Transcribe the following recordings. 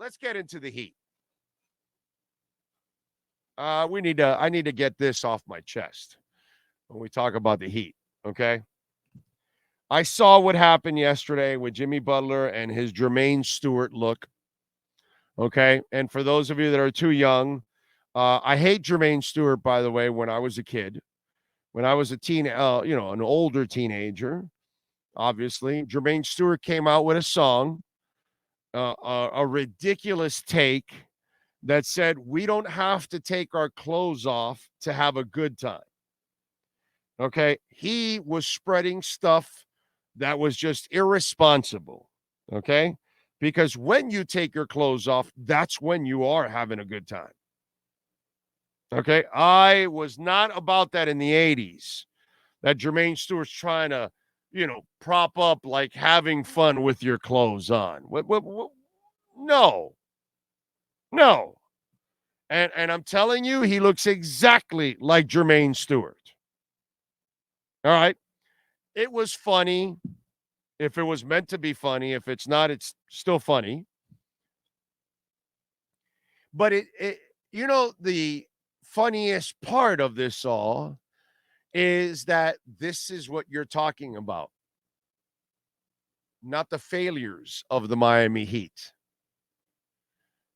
let's get into the Heat. I need to get this off my chest when we talk about the Heat, okay? I saw what happened yesterday with Jimmy Butler and his Jermaine Stewart look, okay? And for those of you that are too young, I hate Jermaine Stewart, by the way, when I was a kid. When I was an older teenager, obviously, Jermaine Stewart came out with a song, a ridiculous take that said, we don't have to take our clothes off to have a good time. Okay. He was spreading stuff that was just irresponsible. Okay. Because when you take your clothes off, that's when you are having a good time. Okay. I was not about that in the 80s, that Jermaine Stewart's trying to, prop up like having fun with your clothes on. What? No. No. And I'm telling you, he looks exactly like Jermaine Stewart. All right. It was funny. If it was meant to be funny, if it's not, it's still funny. But the funniest part of this all is that this is what you're talking about, not the failures of the Miami Heat.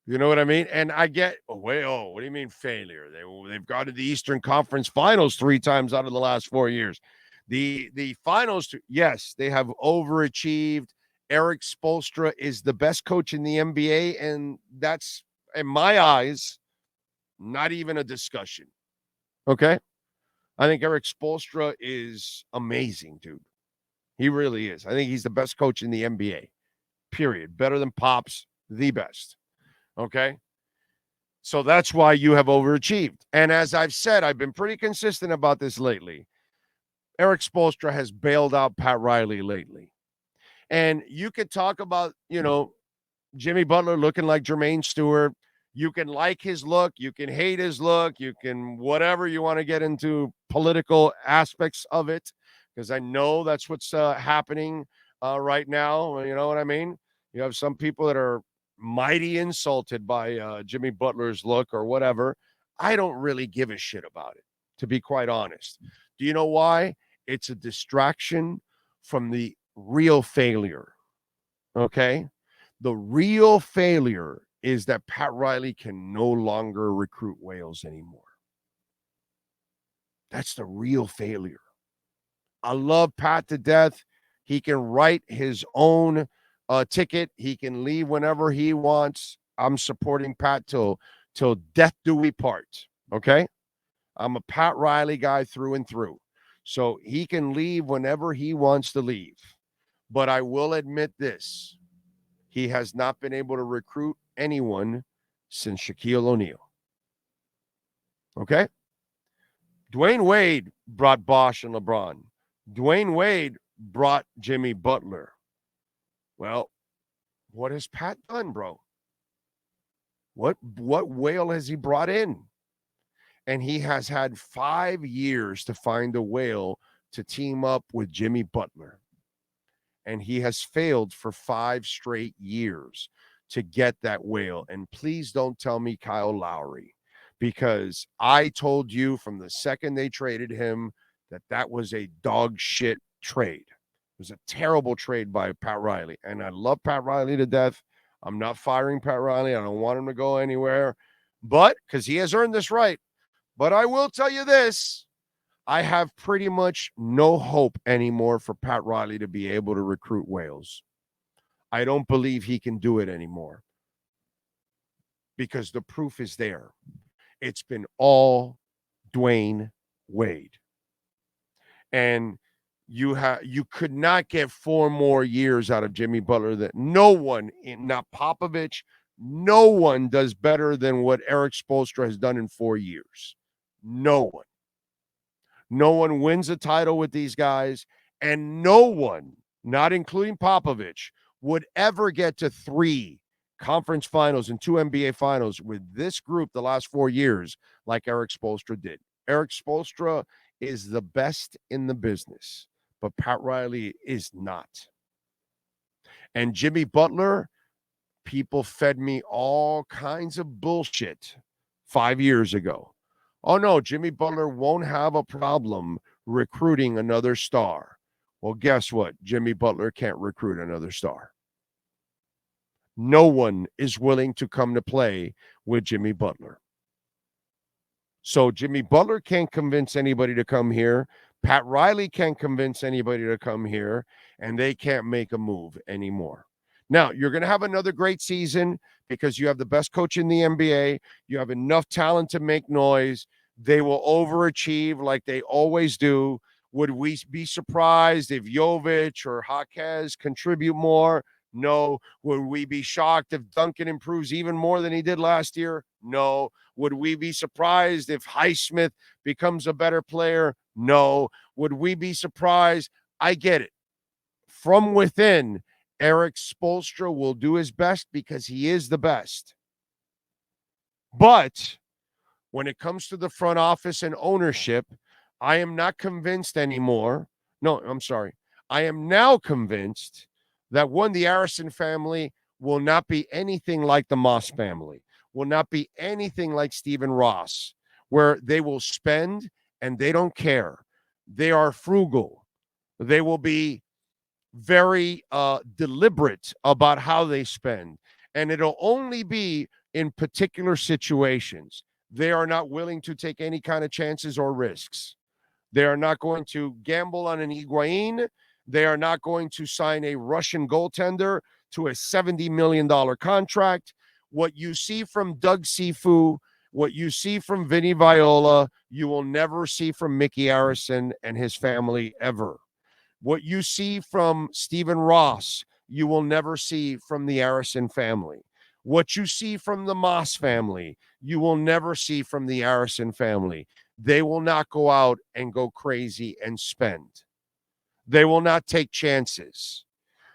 You know what I mean? And I get, what do you mean failure? They've gone to the Eastern Conference Finals 3 times out of the last 4 years. The finals, yes, they have overachieved. Eric Spoelstra is the best coach in the NBA, and that's, in my eyes, not even a discussion. Okay? I think Eric Spoelstra is amazing, dude. He really is. I think he's the best coach in the NBA, period. Better than Pops, the best. Okay? So that's why you have overachieved. And as I've said, I've been pretty consistent about this lately. Eric Spoelstra has bailed out Pat Riley lately. And you could talk about, Jimmy Butler looking like Jermaine Stewart. You can like his look. You can hate his look. You can whatever you want to get into political aspects of it, because I know that's what's happening right now. You know what I mean? You have some people that are mighty insulted by Jimmy Butler's look or whatever. I don't really give a shit about it, to be quite honest. Do you know why? It's a distraction from the real failure. Okay? The real failure is that Pat Riley can no longer recruit whales anymore. That's the real failure. I love Pat to death. He can write his own ticket. He can leave whenever he wants. I'm supporting Pat till death do we part. Okay? I'm a Pat Riley guy through and through. So he can leave whenever he wants to leave. But I will admit this. He has not been able to recruit anyone since Shaquille O'Neal. Okay? Dwayne Wade brought Bosh and LeBron. Dwayne Wade brought Jimmy Butler. Well, what has Pat done, bro? What whale has he brought in? And he has had 5 years to find a whale to team up with Jimmy Butler. And he has failed for 5 straight years to get that whale. And please don't tell me Kyle Lowry, because I told you from the second they traded him that was a dog shit trade. It was a terrible trade by Pat Riley. And I love Pat Riley to death. I'm not firing Pat Riley. I don't want him to go anywhere, but because he has earned this right. But I will tell you this. I have pretty much no hope anymore for Pat Riley to be able to recruit whales. I don't believe he can do it anymore because the proof is there. It's been all Dwayne Wade. And you could not get 4 more years out of Jimmy Butler. That no one, not Popovich, no one does better than what Eric Spoelstra has done in 4 years. No one. No one wins a title with these guys, and no one, not including Popovich, would ever get to 3 conference finals and 2 NBA finals with this group the last 4 years like Eric Spoelstra did. Eric Spoelstra is the best in the business, but Pat Riley is not. And Jimmy Butler, people fed me all kinds of bullshit 5 years ago. Oh, no, Jimmy Butler won't have a problem recruiting another star. Well, guess what? Jimmy Butler can't recruit another star. No one is willing to come to play with Jimmy Butler. So Jimmy Butler can't convince anybody to come here. Pat Riley can't convince anybody to come here, and they can't make a move anymore. Now, you're going to have another great season because you have the best coach in the NBA. You have enough talent to make noise. They will overachieve like they always do. Would we be surprised if Jovic or Jaquez contribute more? No. Would we be shocked if Duncan improves even more than he did last year? No. Would we be surprised if Highsmith becomes a better player? No. Would we be surprised? I get it. From within, Eric Spoelstra will do his best because he is the best. But when it comes to the front office and ownership, I am not convinced anymore. No, I'm sorry. I am now convinced that one, the Arison family will not be anything like the Moss family, will not be anything like Stephen Ross, where they will spend and they don't care. They are frugal. They will be very deliberate about how they spend. And it'll only be in particular situations. They are not willing to take any kind of chances or risks. They are not going to gamble on an Higuain. They are not going to sign a Russian goaltender to a $70 million contract. What you see from Doug Sifu, what you see from Vinny Viola, you will never see from Mickey Arison and his family ever. What you see from Stephen Ross, you will never see from the Arison family. What you see from the Moss family, you will never see from the Arison family. They will not go out and go crazy and spend. They will not take chances.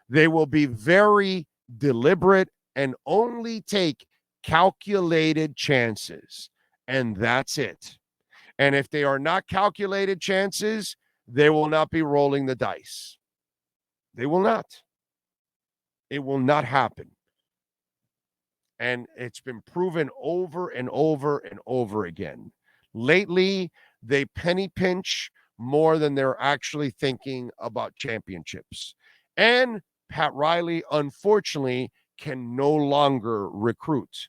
They will be very deliberate and only take calculated chances. And that's it. And if they are not calculated chances, they will not be rolling the dice. They will not. It will not happen. And it's been proven over and over and over again. Lately, they penny pinch more than they're actually thinking about championships. And Pat Riley, unfortunately, can no longer recruit.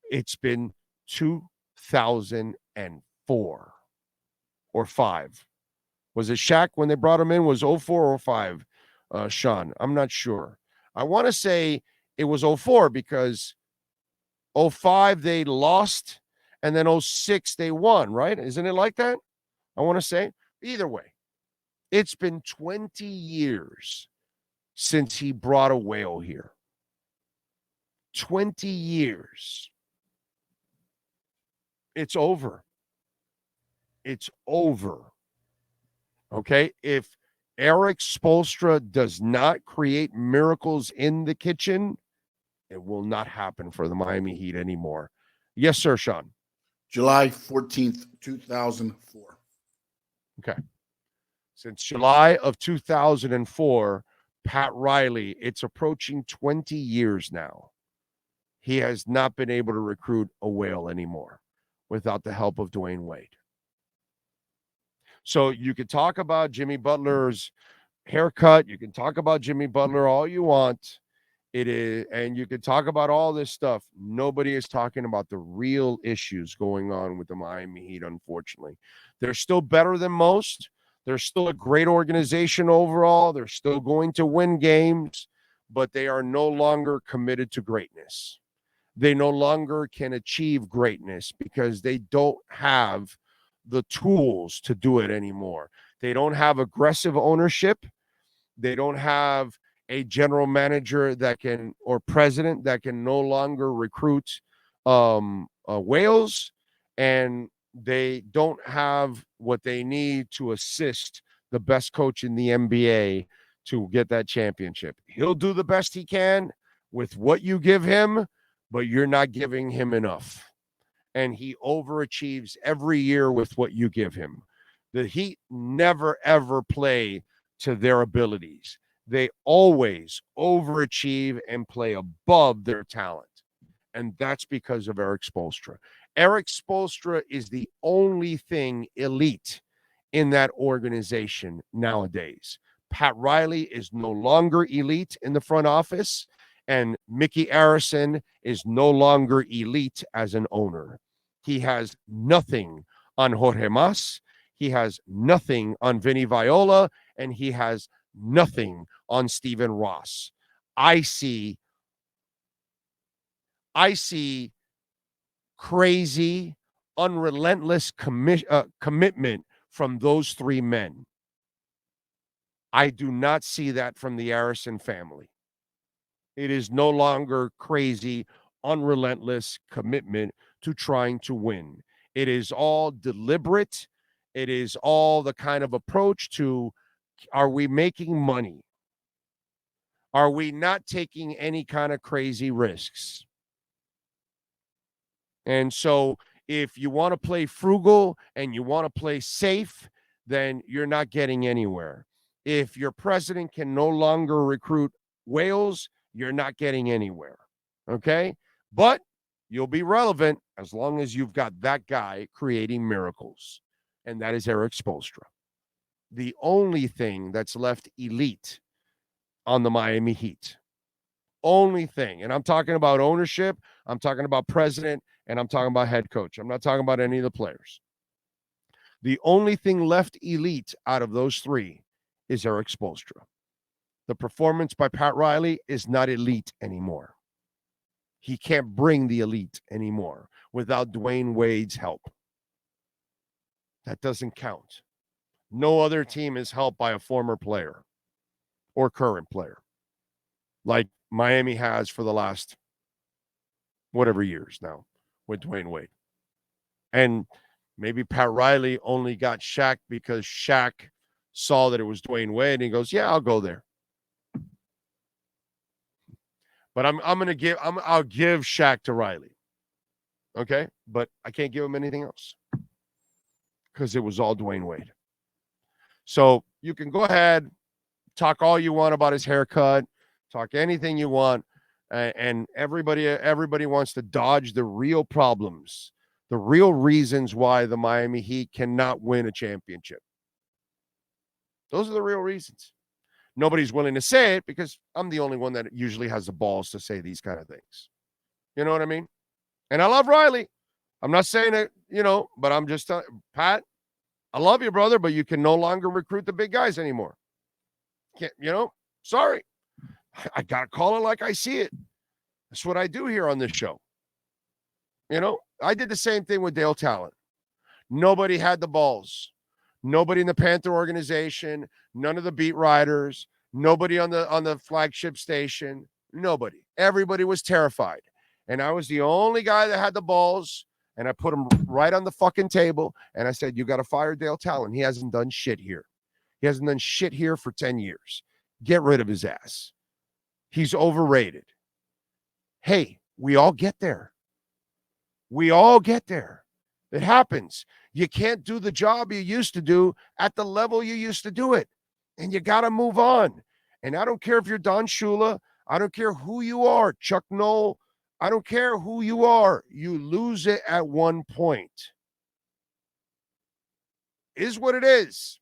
It's been 2004 or 5. Was it Shaq when they brought him in? Was 04 or 05, Sean? I'm not sure. I want to say it was 04 because 05 they lost, and then 06 they won, right? Isn't it like that? I want to say. Either way, it's been 20 years since he brought a whale here. 20 years. It's over. It's over. Okay? If Eric Spoelstra does not create miracles in the kitchen, it will not happen for the Miami Heat anymore. Yes, sir, Sean. July 14th, 2004. Okay. Since July of 2004, Pat Riley, it's approaching 20 years now. He has not been able to recruit a whale anymore without the help of Dwayne Wade. So you could talk about Jimmy Butler's haircut. You can talk about Jimmy Butler all you want. It is, and you can talk about all this stuff. Nobody is talking about the real issues going on with the Miami Heat, unfortunately. They're still better than most. They're still a great organization overall. They're still going to win games, but they are no longer committed to greatness. They no longer can achieve greatness because they don't have the tools to do it anymore. They don't have aggressive ownership. They don't have a general manager that can, or president that can no longer recruit whales, and they don't have what they need to assist the best coach in the NBA to get that championship. He'll do the best he can with what you give him, but you're not giving him enough. And he overachieves every year with what you give him. The Heat never, ever play to their abilities. They always overachieve and play above their talent. And that's because of Eric Spoelstra. Eric Spoelstra is the only thing elite in that organization nowadays. Pat Riley is no longer elite in the front office, and Mickey Arison is no longer elite as an owner. He has nothing on Jorge Mas. He has nothing on Vinny Viola, and he has nothing on Stephen Ross. I see crazy, unrelentless commitment from those three men. I do not see that from the Arison family. It is no longer crazy, unrelentless commitment to trying to win. It is all deliberate. It is all the kind of approach to, are we making money? Are we not taking any kind of crazy risks? And so if you want to play frugal and you want to play safe, then you're not getting anywhere. If your president can no longer recruit whales, you're not getting anywhere. Okay? But you'll be relevant as long as you've got that guy creating miracles. And that is Eric Spoelstra. The only thing that's left elite on the Miami Heat. Only thing. And I'm talking about ownership, I'm talking about president, and I'm talking about head coach. I'm not talking about any of the players. The only thing left elite out of those three is Eric Spoelstra. The performance by Pat Riley is not elite anymore. He can't bring the elite anymore without Dwayne Wade's help. That doesn't count. No other team is helped by a former player or current player like Miami has for the last whatever years now with Dwayne Wade. And maybe Pat Riley only got Shaq because Shaq saw that it was Dwayne Wade and he goes, yeah, I'll go there. But I'll give Shaq to Riley. Okay? But I can't give him anything else because it was all Dwayne Wade. So you can go ahead, talk all you want about his haircut, talk anything you want, and everybody wants to dodge the real problems, the real reasons why the Miami Heat cannot win a championship. Those are the real reasons. Nobody's willing to say it because I'm the only one that usually has the balls to say these kind of things. You know what I mean? And I love Riley. I'm not saying it, but I'm just telling Pat, I love you, brother, but you can no longer recruit the big guys anymore. Can't, sorry. I got to call it like I see it. That's what I do here on this show. I did the same thing with Dale Talent. Nobody had the balls. Nobody in the Panther organization, none of the beat writers, nobody on the flagship station, nobody. Everybody was terrified. And I was the only guy that had the balls, and I put him right on the fucking table, and I said, you got to fire Dale Talent. He hasn't done shit here. He hasn't done shit here for 10 years. Get rid of his ass. He's overrated. Hey, we all get there. We all get there. It happens. You can't do the job you used to do at the level you used to do it. And you got to move on. And I don't care if you're Don Shula. I don't care who you are, Chuck Noll. I don't care who you are. You lose it at one point. Is what it is.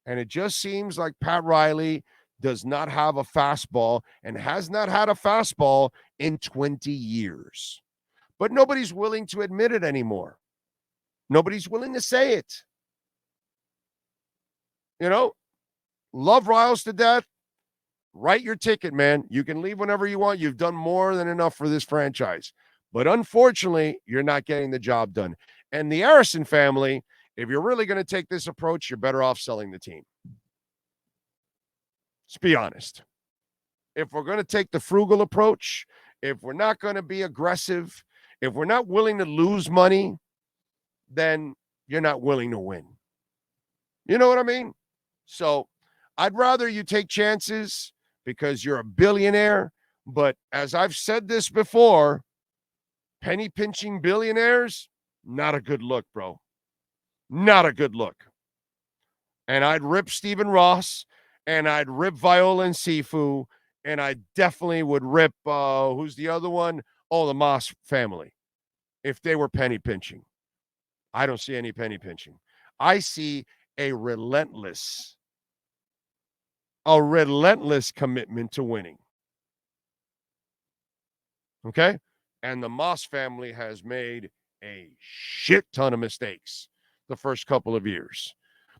And it just seems like Pat Riley does not have a fastball and has not had a fastball in 20 years. But nobody's willing to admit it anymore. Nobody's willing to say it. Love Riles to death. Write your ticket, man. You can leave whenever you want. You've done more than enough for this franchise. But unfortunately, you're not getting the job done. And the Arison family, if you're really going to take this approach, you're better off selling the team. Let's be honest. If we're going to take the frugal approach, if we're not going to be aggressive, if we're not willing to lose money, then you're not willing to win. You know what I mean? So I'd rather you take chances because you're a billionaire. But as I've said this before, penny pinching billionaires, not a good look, bro. Not a good look. And I'd rip Stephen Ross and I'd rip Viola and Sifu, and I definitely would rip, who's the other one? Oh, the Moss family, if they were penny pinching. I don't see any penny pinching. I see a relentless commitment to winning. Okay? And the Moss family has made a shit ton of mistakes the first couple of years.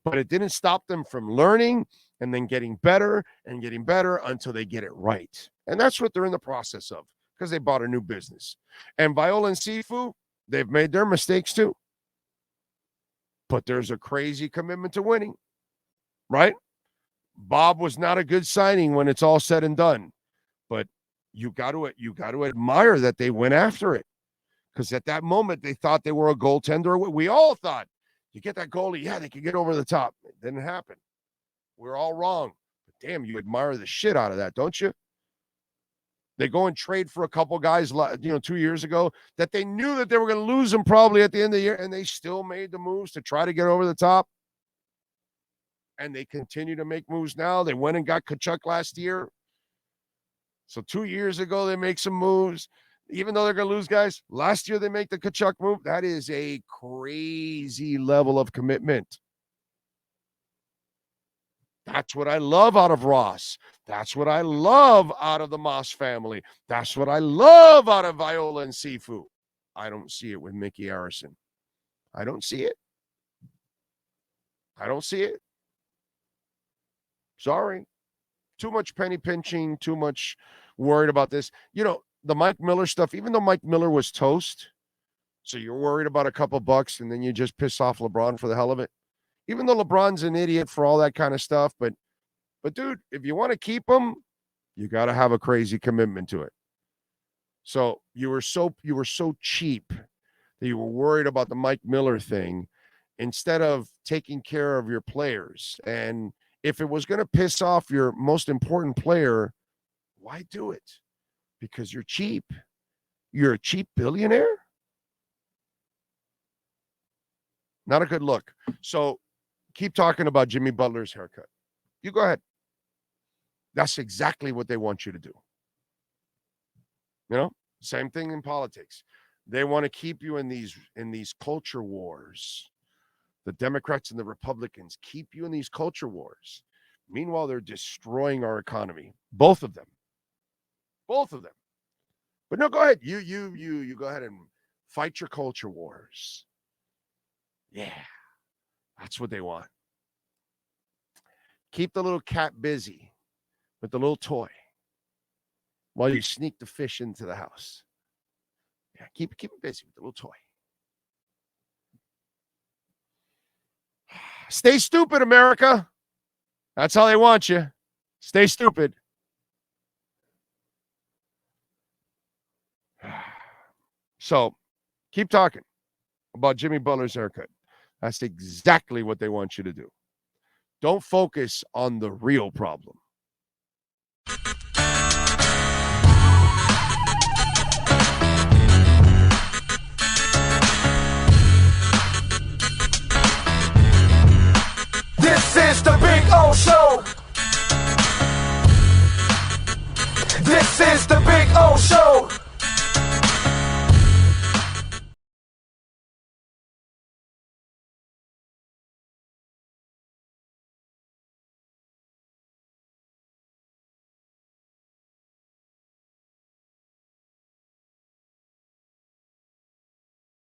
But it didn't stop them from learning and then getting better until they get it right. And that's what they're in the process of because they bought a new business. And Viola and Sifu, they've made their mistakes too. But there's a crazy commitment to winning, right? Bob was not a good signing when it's all said and done. But you got to admire that they went after it. Because at that moment, they thought they were a goaltender. We all thought, you get that goalie, yeah, they could get over the top. It didn't happen. We're all wrong. But damn, you admire the shit out of that, don't you? They go and trade for a couple guys, 2 years ago that they knew that they were going to lose them probably at the end of the year, and they still made the moves to try to get over the top. And they continue to make moves now. They went and got Tkachuk last year. So 2 years ago, they make some moves. Even though they're going to lose guys, last year they make the Tkachuk move. That is a crazy level of commitment. That's what I love out of Ross. That's what I love out of the Moss family. That's what I love out of Viola and Sifu. I don't see it with Mickey Arison. I don't see it. Sorry. Too much penny pinching, too much worried about this. The Mike Miller stuff, even though Mike Miller was toast, so you're worried about a couple bucks and then you just piss off LeBron for the hell of it. Even though LeBron's an idiot for all that kind of stuff, but dude, if you want to keep him, you got to have a crazy commitment to it. So you were so cheap that you were worried about the Mike Miller thing instead of taking care of your players. And if it was going to piss off your most important player, why do it? Because you're cheap. You're a cheap billionaire? Not a good look. So keep talking about Jimmy Butler's haircut. You go ahead. That's exactly what they want you to do. Same thing in politics. They want to keep you in these culture wars. The Democrats and the Republicans keep you in these culture wars. Meanwhile, they're destroying our economy. Both of them. But no, go ahead. You go ahead and fight your culture wars. Yeah, that's what they want. Keep the little cat busy with the little toy while you sneak the fish into the house. Yeah, keep it busy with the little toy. Stay stupid, America. That's how they want you. Stay stupid. So keep talking about Jimmy Butler's haircut. That's exactly what they want you to do. Don't focus on the real problem.